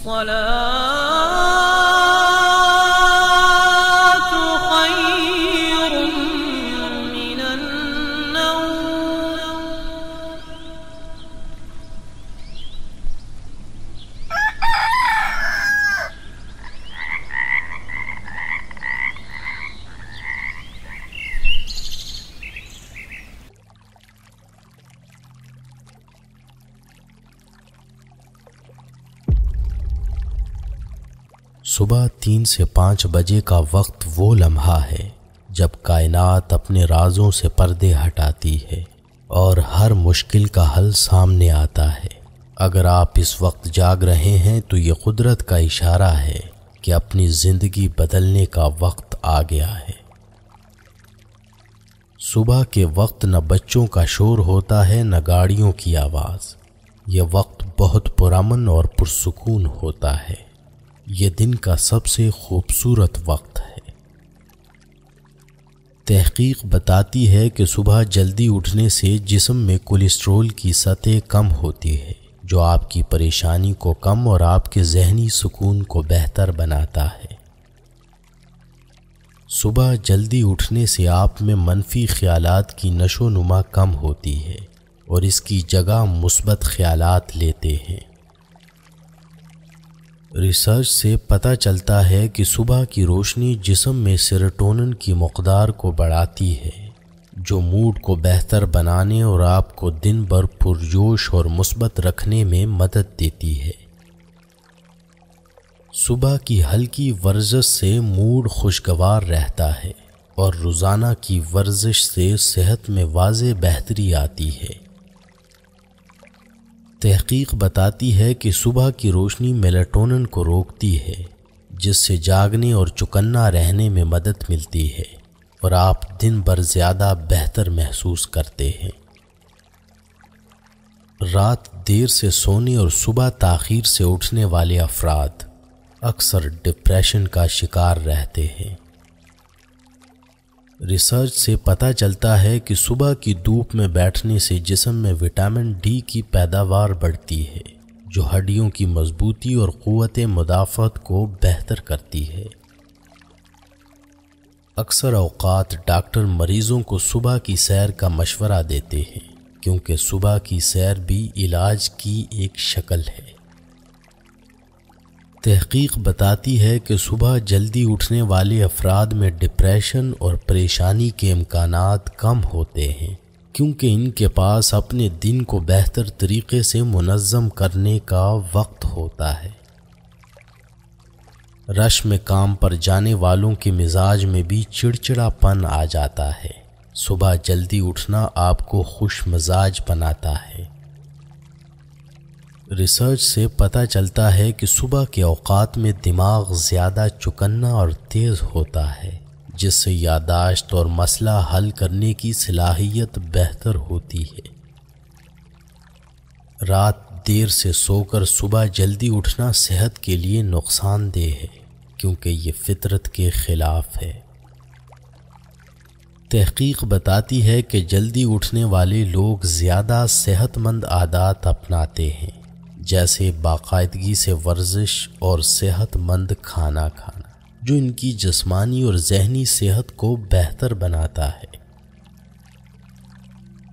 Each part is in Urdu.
خير من النوم. صبح 3 سے 5 بجے کا وقت وہ لمحہ ہے جب کائنات اپنے رازوں سے پردے ہٹاتی ہے اور ہر مشکل کا حل سامنے آتا ہے. اگر آپ اس وقت جاگ رہے ہیں تو یہ قدرت کا اشارہ ہے کہ اپنی زندگی بدلنے کا وقت آ گیا ہے. صبح کے وقت نہ بچوں کا شور ہوتا ہے نہ گاڑیوں کی آواز. یہ وقت بہت پرامن اور پرسکون ہوتا ہے. یہ دن کا سب سے خوبصورت وقت ہے. تحقیق بتاتی ہے کہ صبح جلدی اٹھنے سے جسم میں کولیسٹرول کی سطح کم ہوتی ہے جو آپ کی پریشانی کو کم اور آپ کے ذہنی سکون کو بہتر بناتا ہے. صبح جلدی اٹھنے سے آپ میں منفی خیالات کی نشو نما کم ہوتی ہے اور اس کی جگہ مثبت خیالات لیتے ہیں. ریسرچ سے پتہ چلتا ہے کہ صبح کی روشنی جسم میں سیروٹونن کی مقدار کو بڑھاتی ہے جو موڈ کو بہتر بنانے اور آپ کو دن بھر پرجوش اور مثبت رکھنے میں مدد دیتی ہے. صبح کی ہلکی ورزش سے موڈ خوشگوار رہتا ہے اور روزانہ کی ورزش سے صحت میں واضح بہتری آتی ہے. تحقیق بتاتی ہے کہ صبح کی روشنی میلاٹونن کو روکتی ہے جس سے جاگنے اور چوکنا رہنے میں مدد ملتی ہے اور آپ دن بھر زیادہ بہتر محسوس کرتے ہیں. رات دیر سے سونے اور صبح تاخیر سے اٹھنے والے افراد اکثر ڈپریشن کا شکار رہتے ہیں. ریسرچ سے پتہ چلتا ہے کہ صبح کی دھوپ میں بیٹھنے سے جسم میں وٹامن ڈی کی پیداوار بڑھتی ہے جو ہڈیوں کی مضبوطی اور قوت مدافعت کو بہتر کرتی ہے. اکثر اوقات ڈاکٹر مریضوں کو صبح کی سیر کا مشورہ دیتے ہیں کیونکہ صبح کی سیر بھی علاج کی ایک شکل ہے. تحقیق بتاتی ہے کہ صبح جلدی اٹھنے والے افراد میں ڈپریشن اور پریشانی کے امکانات کم ہوتے ہیں کیونکہ ان کے پاس اپنے دن کو بہتر طریقے سے منظم کرنے کا وقت ہوتا ہے. رش میں کام پر جانے والوں کے مزاج میں بھی چڑچڑا پن آ جاتا ہے. صبح جلدی اٹھنا آپ کو خوش مزاج بناتا ہے. ریسرچ سے پتہ چلتا ہے کہ صبح کے اوقات میں دماغ زیادہ چوکنا اور تیز ہوتا ہے جس سے یادداشت اور مسئلہ حل کرنے کی صلاحیت بہتر ہوتی ہے. رات دیر سے سو کر صبح جلدی اٹھنا صحت کے لیے نقصان دہ ہے کیونکہ یہ فطرت کے خلاف ہے. تحقیق بتاتی ہے کہ جلدی اٹھنے والے لوگ زیادہ صحت مند عادات اپناتے ہیں جیسے باقاعدگی سے ورزش اور صحت مند کھانا کھانا جو ان کی جسمانی اور ذہنی صحت کو بہتر بناتا ہے.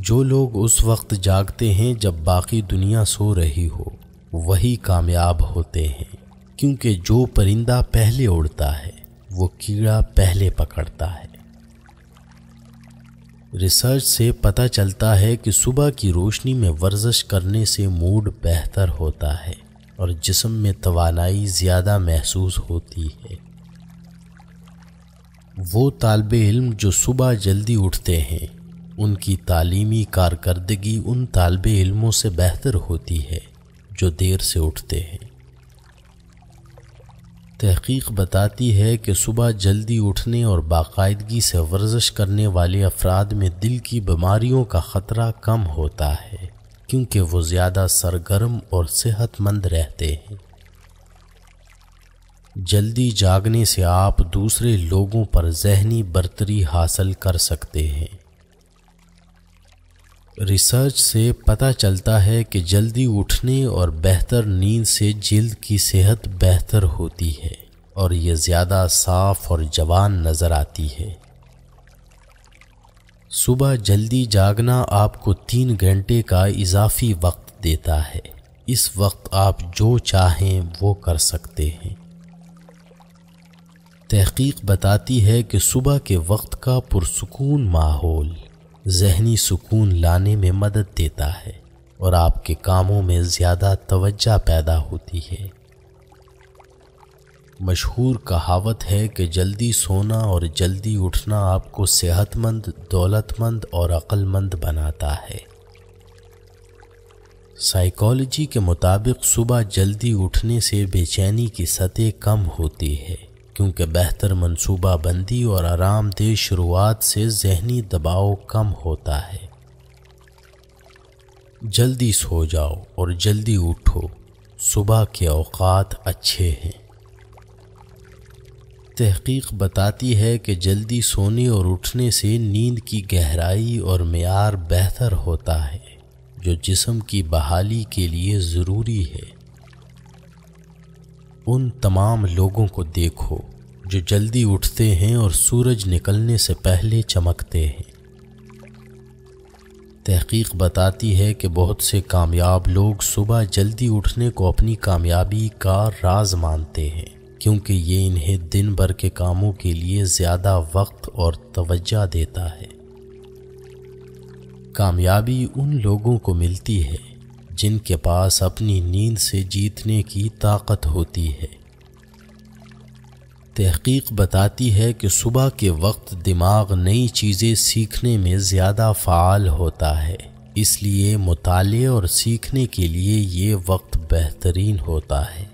جو لوگ اس وقت جاگتے ہیں جب باقی دنیا سو رہی ہو وہی کامیاب ہوتے ہیں کیونکہ جو پرندہ پہلے اڑتا ہے وہ کیڑا پہلے پکڑتا ہے. ریسرچ سے پتہ چلتا ہے کہ صبح کی روشنی میں ورزش کرنے سے موڈ بہتر ہوتا ہے اور جسم میں توانائی زیادہ محسوس ہوتی ہے. وہ طالب علم جو صبح جلدی اٹھتے ہیں ان کی تعلیمی کارکردگی ان طالب علموں سے بہتر ہوتی ہے جو دیر سے اٹھتے ہیں. تحقیق بتاتی ہے کہ صبح جلدی اٹھنے اور باقاعدگی سے ورزش کرنے والے افراد میں دل کی بیماریوں کا خطرہ کم ہوتا ہے کیونکہ وہ زیادہ سرگرم اور صحت مند رہتے ہیں. جلدی جاگنے سے آپ دوسرے لوگوں پر ذہنی برتری حاصل کر سکتے ہیں. ریسرچ سے پتہ چلتا ہے کہ جلدی اٹھنے اور بہتر نیند سے جلد کی صحت بہتر ہوتی ہے اور یہ زیادہ صاف اور جوان نظر آتی ہے۔ صبح جلدی جاگنا آپ کو 3 گھنٹے کا اضافی وقت دیتا ہے۔ اس وقت آپ جو چاہیں وہ کر سکتے ہیں۔ تحقیق بتاتی ہے کہ صبح کے وقت کا پرسکون ماحول ذہنی سکون لانے میں مدد دیتا ہے اور آپ کے کاموں میں زیادہ توجہ پیدا ہوتی ہے۔ مشہور کہاوت ہے کہ جلدی سونا اور جلدی اٹھنا آپ کو صحت مند، دولت مند اور عقل مند بناتا ہے۔ سائیکالوجی کے مطابق صبح جلدی اٹھنے سے بے چینی کی سطح کم ہوتی ہے، کیونکہ بہتر منصوبہ بندی اور آرام دہ شروعات سے ذہنی دباؤ کم ہوتا ہے۔ جلدی سو جاؤ اور جلدی اٹھو، صبح کے اوقات اچھے ہیں۔ تحقیق بتاتی ہے کہ جلدی سونے اور اٹھنے سے نیند کی گہرائی اور معیار بہتر ہوتا ہے، جو جسم کی بحالی کے لیے ضروری ہے۔ ان تمام لوگوں کو دیکھو جو جلدی اٹھتے ہیں اور سورج نکلنے سے پہلے چمکتے ہیں۔ تحقیق بتاتی ہے کہ بہت سے کامیاب لوگ صبح جلدی اٹھنے کو اپنی کامیابی کا راز مانتے ہیں، کیونکہ یہ انہیں دن بھر کے کاموں کے لیے زیادہ وقت اور توجہ دیتا ہے۔ کامیابی ان لوگوں کو ملتی ہے جن کے پاس اپنی نیند سے جیتنے کی طاقت ہوتی ہے۔ تحقیق بتاتی ہے کہ صبح کے وقت دماغ نئی چیزیں سیکھنے میں زیادہ فعال ہوتا ہے، اس لیے مطالعے اور سیکھنے کے لیے یہ وقت بہترین ہوتا ہے۔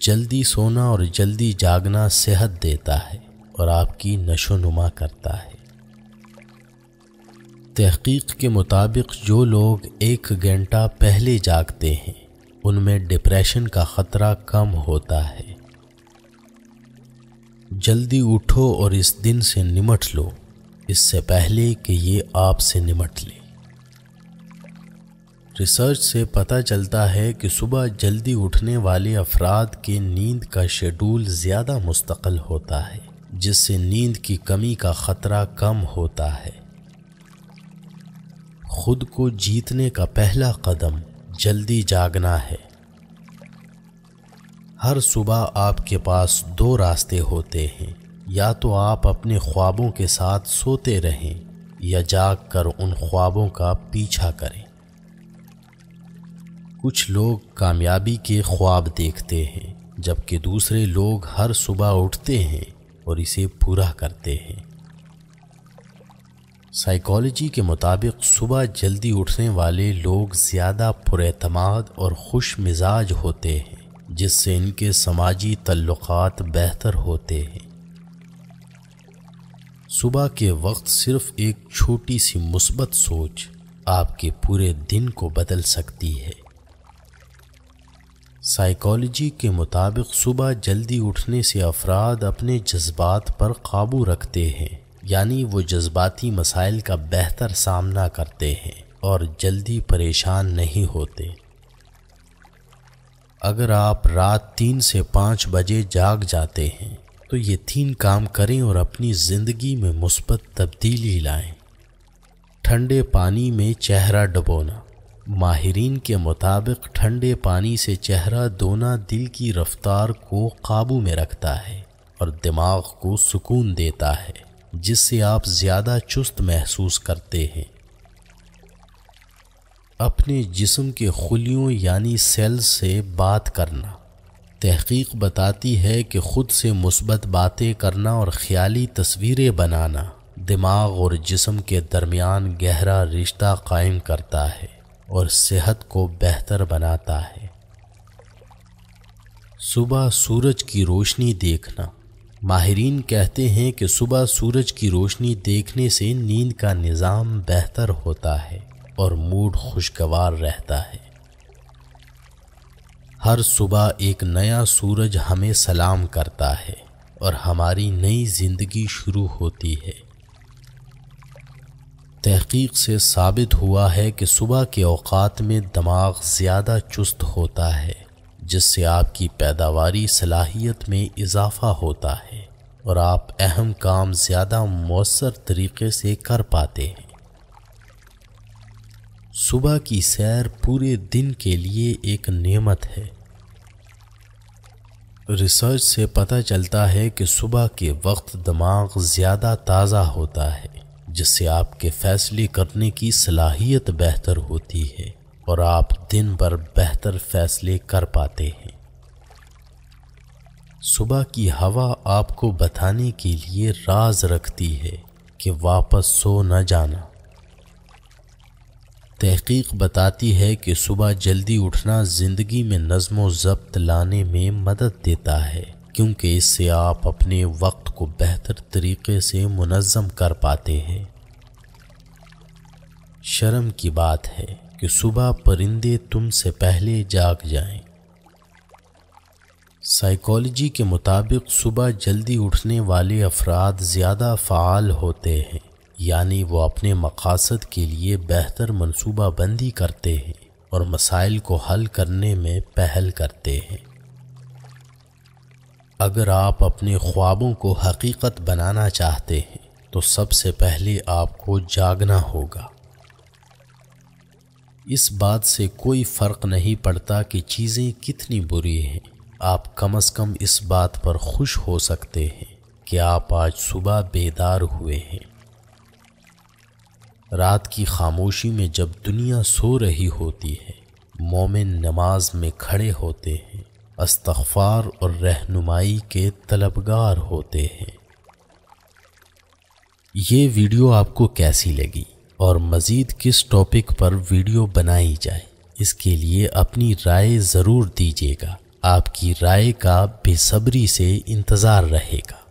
جلدی سونا اور جلدی جاگنا صحت دیتا ہے اور آپ کی نشو و نما کرتا ہے۔ تحقیق کے مطابق جو لوگ 1 گھنٹہ پہلے جاگتے ہیں ان میں ڈپریشن کا خطرہ کم ہوتا ہے۔ جلدی اٹھو اور اس دن سے نمٹ لو اس سے پہلے کہ یہ آپ سے نمٹ لے۔ ریسرچ سے پتہ چلتا ہے کہ صبح جلدی اٹھنے والے افراد کے نیند کا شیڈول زیادہ مستقل ہوتا ہے، جس سے نیند کی کمی کا خطرہ کم ہوتا ہے۔ خود کو جیتنے کا پہلا قدم جلدی جاگنا ہے۔ ہر صبح آپ کے پاس 2 راستے ہوتے ہیں، یا تو آپ اپنے خوابوں کے ساتھ سوتے رہیں یا جاگ کر ان خوابوں کا پیچھا کریں۔ کچھ لوگ کامیابی کے خواب دیکھتے ہیں، جبکہ دوسرے لوگ ہر صبح اٹھتے ہیں اور اسے پورا کرتے ہیں۔ سائیکالوجی کے مطابق صبح جلدی اٹھنے والے لوگ زیادہ پراعتماد اور خوش مزاج ہوتے ہیں، جس سے ان کے سماجی تعلقات بہتر ہوتے ہیں۔ صبح کے وقت صرف ایک چھوٹی سی مثبت سوچ آپ کے پورے دن کو بدل سکتی ہے۔ سائیکالوجی کے مطابق صبح جلدی اٹھنے سے افراد اپنے جذبات پر قابو رکھتے ہیں، یعنی وہ جذباتی مسائل کا بہتر سامنا کرتے ہیں اور جلدی پریشان نہیں ہوتے۔ اگر آپ رات 3 سے 5 بجے جاگ جاتے ہیں تو یہ 3 کام کریں اور اپنی زندگی میں مثبت تبدیلی لائیں۔ ٹھنڈے پانی میں چہرہ ڈبونا۔ ماہرین کے مطابق ٹھنڈے پانی سے چہرہ دھونا دل کی رفتار کو قابو میں رکھتا ہے اور دماغ کو سکون دیتا ہے، جس سے آپ زیادہ چست محسوس کرتے ہیں۔ اپنے جسم کے خلیوں یعنی سیلز سے بات کرنا۔ تحقیق بتاتی ہے کہ خود سے مثبت باتیں کرنا اور خیالی تصویریں بنانا دماغ اور جسم کے درمیان گہرا رشتہ قائم کرتا ہے اور صحت کو بہتر بناتا ہے۔ صبح سورج کی روشنی دیکھنا۔ ماہرین کہتے ہیں کہ صبح سورج کی روشنی دیکھنے سے نیند کا نظام بہتر ہوتا ہے اور موڈ خوشگوار رہتا ہے۔ ہر صبح ایک نیا سورج ہمیں سلام کرتا ہے اور ہماری نئی زندگی شروع ہوتی ہے۔ تحقیق سے ثابت ہوا ہے کہ صبح کے اوقات میں دماغ زیادہ چست ہوتا ہے، جس سے آپ کی پیداواری صلاحیت میں اضافہ ہوتا ہے اور آپ اہم کام زیادہ مؤثر طریقے سے کر پاتے ہیں۔ صبح کی سیر پورے دن کے لیے ایک نعمت ہے۔ ریسرچ سے پتہ چلتا ہے کہ صبح کے وقت دماغ زیادہ تازہ ہوتا ہے، جس سے آپ کے فیصلے کرنے کی صلاحیت بہتر ہوتی ہے اور آپ دن بھر بہتر فیصلے کر پاتے ہیں۔ صبح کی ہوا آپ کو بتانے کے لیے راز رکھتی ہے کہ واپس سو نہ جانا۔ تحقیق بتاتی ہے کہ صبح جلدی اٹھنا زندگی میں نظم و ضبط لانے میں مدد دیتا ہے، کیونکہ اس سے آپ اپنے وقت کو بہتر طریقے سے منظم کر پاتے ہیں۔ شرم کی بات ہے کہ صبح پرندے تم سے پہلے جاگ جائیں۔ سائیکالوجی کے مطابق صبح جلدی اٹھنے والے افراد زیادہ فعال ہوتے ہیں، یعنی وہ اپنے مقاصد کے لیے بہتر منصوبہ بندی کرتے ہیں اور مسائل کو حل کرنے میں پہل کرتے ہیں۔ اگر آپ اپنے خوابوں کو حقیقت بنانا چاہتے ہیں تو سب سے پہلے آپ کو جاگنا ہوگا۔ اس بات سے کوئی فرق نہیں پڑتا کہ چیزیں کتنی بری ہیں، آپ کم از کم اس بات پر خوش ہو سکتے ہیں کہ آپ آج صبح بیدار ہوئے ہیں۔ رات کی خاموشی میں جب دنیا سو رہی ہوتی ہے، مومن نماز میں کھڑے ہوتے ہیں، استغفار اور رہنمائی کے طلبگار ہوتے ہیں۔ یہ ویڈیو آپ کو کیسی لگی اور مزید کس ٹاپک پر ویڈیو بنائی جائے، اس کے لیے اپنی رائے ضرور دیجیے گا۔ آپ کی رائے کا بے صبری سے انتظار رہے گا۔